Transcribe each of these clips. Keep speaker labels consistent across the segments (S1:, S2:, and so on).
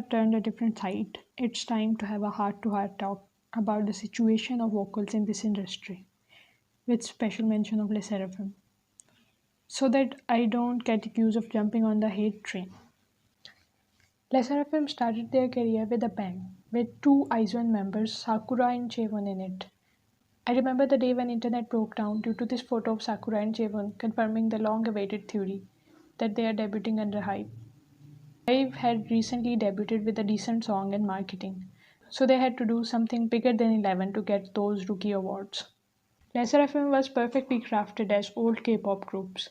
S1: have turned a different side, it's time to have a heart to heart talk about the situation of vocals in this industry, with special mention of lesserafim, so that I don't get accused of jumping on the hate train. Lesserafim started their career with a bang, with two IZONE members, Sakura and chaewon, in it. I remember the day when internet broke down due to this photo of Sakura and chaewon confirming the long-awaited theory that they are debuting under hybe. Hybe had recently debuted with a decent song and marketing, so they had to do something bigger than 11 to get those rookie awards. Lesser was perfectly crafted as old K-pop groups,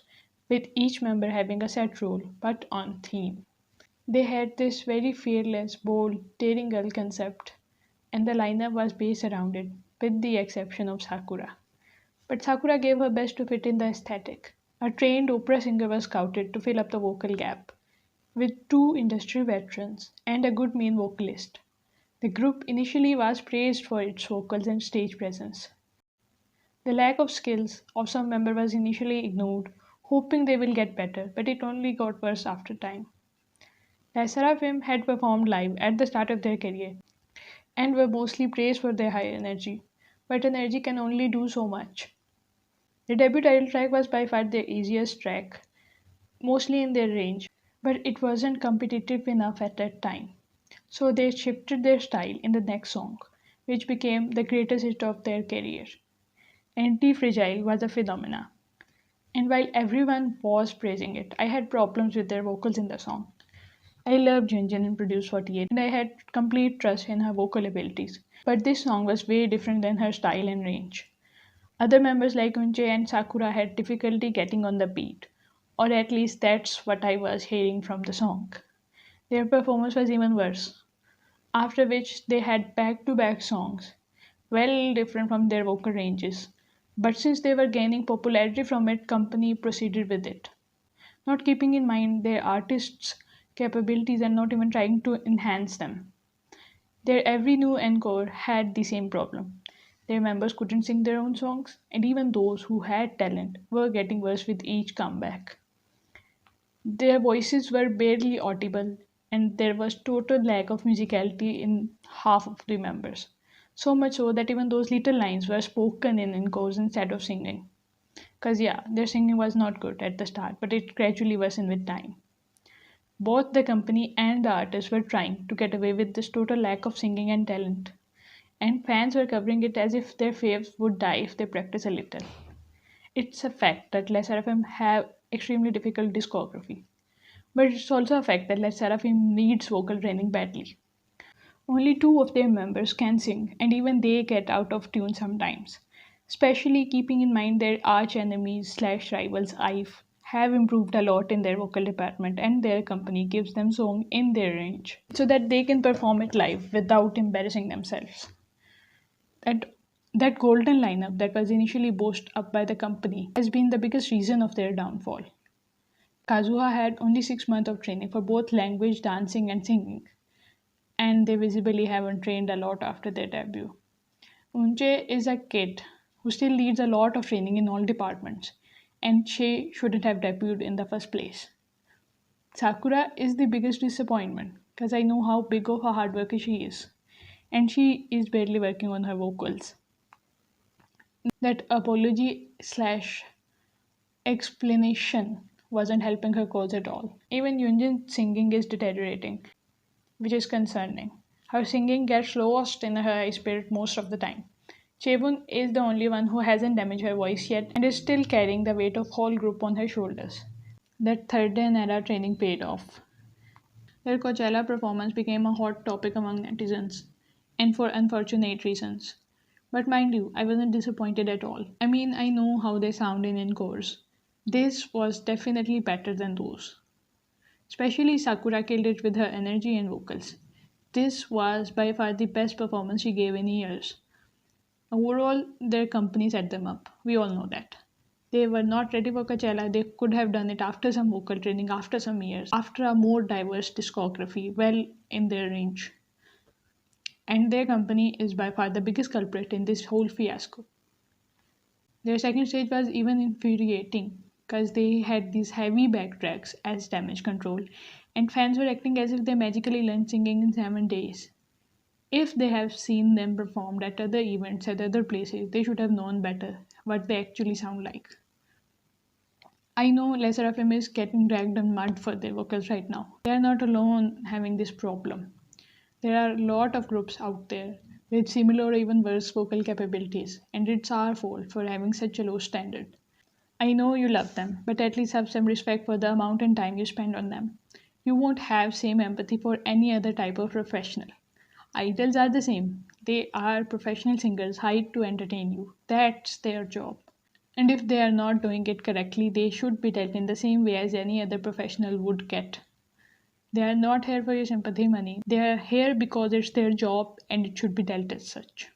S1: with each member having a set role but on theme. They had this very fearless, bold, daring girl concept, and the lineup was based around it, with the exception of Sakura. But Sakura gave her best to fit in the aesthetic. A trained opera singer was scouted to fill up the vocal gap, with two industry veterans and a good main vocalist. The group initially was praised for its vocals and stage presence. The lack of skills of some member was initially ignored, hoping they will get better, but it only got worse after time. The Sserafim had performed live at the start of their career and were mostly praised for their high energy, but energy can only do so much. The debut title track was by far their easiest track, mostly in their range, but it wasn't competitive enough at that time. So they shifted their style in the next song, which became the greatest hit of their career. Antifragile was a phenomena, and while everyone was praising it, I had problems with their vocals in the song. I loved Yunjin in Produce 48 and I had complete trust in her vocal abilities, but this song was way different than her style and range. Other members like Eunchae and Sakura had difficulty getting on the beat, or at least that's what I was hearing from the song. Their performance was even worse, after which they had back to back songs, well different from their vocal ranges. But since they were gaining popularity from it, company proceeded with it, not keeping in mind their artists' capabilities and not even trying to enhance them. Their every new encore had the same problem. Their members couldn't sing their own songs, and even those who had talent were getting worse with each comeback. Their voices were barely audible, and there was total lack of musicality in half of the members. So much so that even those little lines were spoken in encores instead of singing. Because, yeah, their singing was not good at the start, but it gradually worsened with time. Both the company and the artists were trying to get away with this total lack of singing and talent, and fans were covering it as if their faves would die if they practice a little. It's a fact that Les Sserafim have extremely difficult discography, but it's also a fact that Les Sserafim needs vocal training badly. Only two of their members can sing, and even they get out of tune sometimes. Especially keeping in mind their arch enemies slash rivals IVE have improved a lot in their vocal department, and their company gives them song in their range so that they can perform it live without embarrassing themselves. That golden lineup that was initially boasted up by the company has been the biggest reason of their downfall. Kazuha had only 6 months of training for both language, dancing, and singing, and they visibly haven't trained a lot after their debut. Unche is a kid who still needs a lot of training in all departments, and she shouldn't have debuted in the first place. Sakura is the biggest disappointment because I know how big of a hard worker she is, and she is barely working on her vocals. That apology slash explanation wasn't helping her cause at all. Even Yunjin's singing is deteriorating, which is concerning. Her singing gets lost in her high spirit most of the time. Chaewon is the only one who hasn't damaged her voice yet and is still carrying the weight of whole group on her shoulders. That third era training paid off. Their Coachella performance became a hot topic among netizens, and for unfortunate reasons. But mind you, I wasn't disappointed at all. I mean, I know how they sound in encores. This was definitely better than those. Especially Sakura killed it with her energy and vocals. This was by far the best performance she gave in years. Overall, their company set them up. We all know that. They were not ready for Coachella. They could have done it after some vocal training, after some years, after a more diverse discography, well in their range. And their company is by far the biggest culprit in this whole fiasco. Their second stage was even infuriating because they had these heavy backtracks as damage control, and fans were acting as if they magically learned singing in 7 days. If they have seen them performed at other events at other places, they should have known better what they actually sound like. I know lesserafim is getting dragged in mud for their vocals right now. They are not alone having this problem. There are a lot of groups out there with similar or even worse vocal capabilities, and it's our fault for having such a low standard. I know you love them, but at least have some respect for the amount and time you spend on them. You won't have same empathy for any other type of professional. Idols are the same. They are professional singers hired to entertain you. That's their job. And if they are not doing it correctly, they should be dealt in the same way as any other professional would get. They are not here for your sympathy money. They are here because it's their job and it should be dealt as such.